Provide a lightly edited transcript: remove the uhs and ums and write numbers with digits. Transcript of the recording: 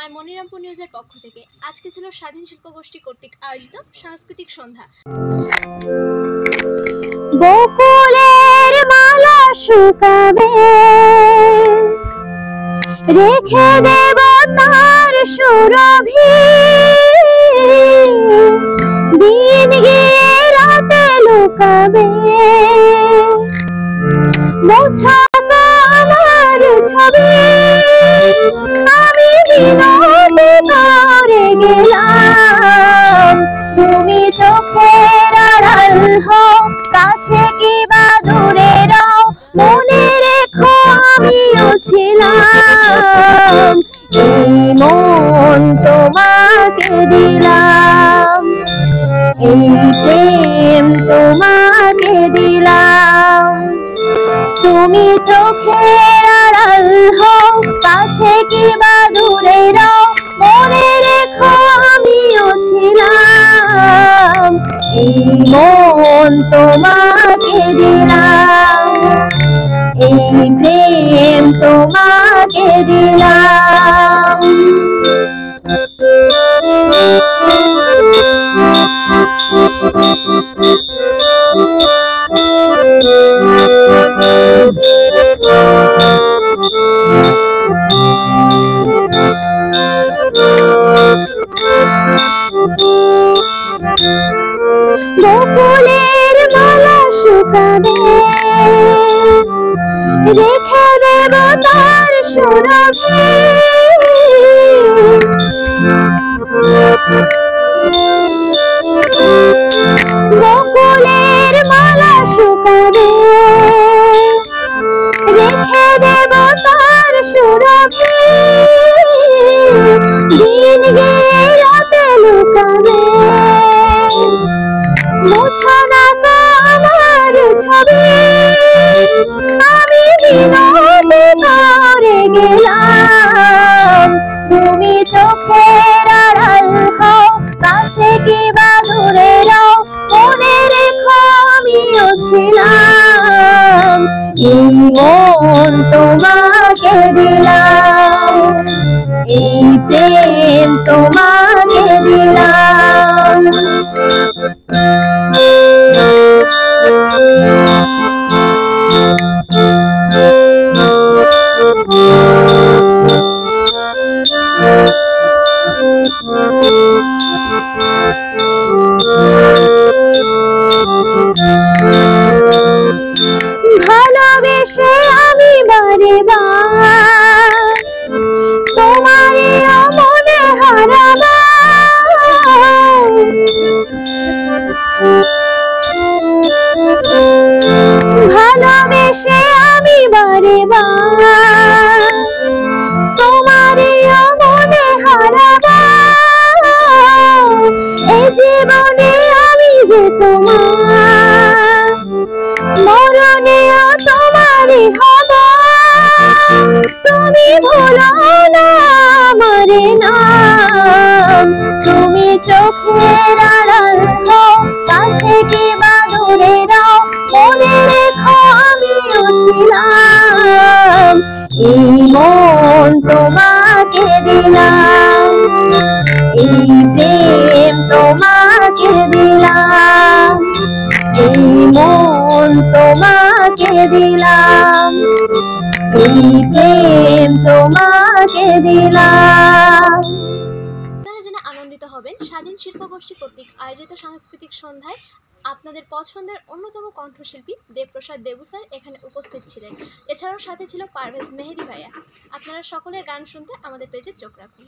মাই মনিরামপুর নিউজের পক্ষ থেকে আজকে ছিল স্বাধীন শিল্পগোষ্ঠী কর্তৃক আয়োজিত সাংস্কৃতিক সন্ধ্যা। বকুলের মালা শুকাবে, রেখে দেব তার সুরভি, দিন গিয়ে রাতে লুকাবে। মোছানো আমার ছবি আমি বিনতি করে গেলাম, তুমি চোখের আড়াল হও, কাছে কি বা দূরে রও, মনে রেখো আমিও ছিলাম। এই মন তোমাকে দিলাম, এই প্রেম তোমাকে দিলাম। তুমি চোখের আড়াল হও, কাছে কি বা দূরে রও, মনে রেখো আমিও ছিলাম। এই মন তোমাকে দিলাম, এই প্রেম তোমাকে দিলাম। বকুলের মালা শুকাবে, রেখে দেব তার সুরভি, বকুলের মালা শুকাবে, রেখে দেব তার সুরভি, দিন গিয়ে রাতে লুকাবে। মোছানো আমার ছবি আমি বিনতি করে গেলাম, তুমি চোখের আড়াল হও, কাছে কি বা দূরে রও, মনে রেখো আমিও ছিলাম। এই মন তোমাকে দিলাম, এই প্রেম তোমাকে দিলাম। ভালোবেসে আমি বারে বার তোমারে মনে হারাবার, ভালোবেসে আমি বারে বার তোমারে মনে হারাবার। এই জীবনে আমি যে তোমার, মরণেও তোমারই হব, তুমি ভুলো না আমারে নাম। তুমি চোখের আড়াল হও, কাছে কি বা দূরে রও, মনে রেখো আমিও ছিলাম। এই মন তোমাকে দিলাম, এই প্রেম তোমাকে দিলাম, এই মন তোমাকে দিলাম, এই প্রেম তোমাকে দিলাম। আপনারা জেনে আনন্দিত হবেন স্বাধীন শিল্পগোষ্ঠী কর্তৃক আয়োজিত সাংস্কৃতিক সন্ধ্যায় আপনাদের পছন্দের অন্যতম কণ্ঠশিল্পী দেবপ্রসাদ দেবু স্যার এখানে উপস্থিত ছিলেন। এছাড়াও সাথে ছিল পারভেজ মেহেদি ভাইয়া। আপনারা সকলের গান শুনতে আমাদের পেজে চোখ রাখুন।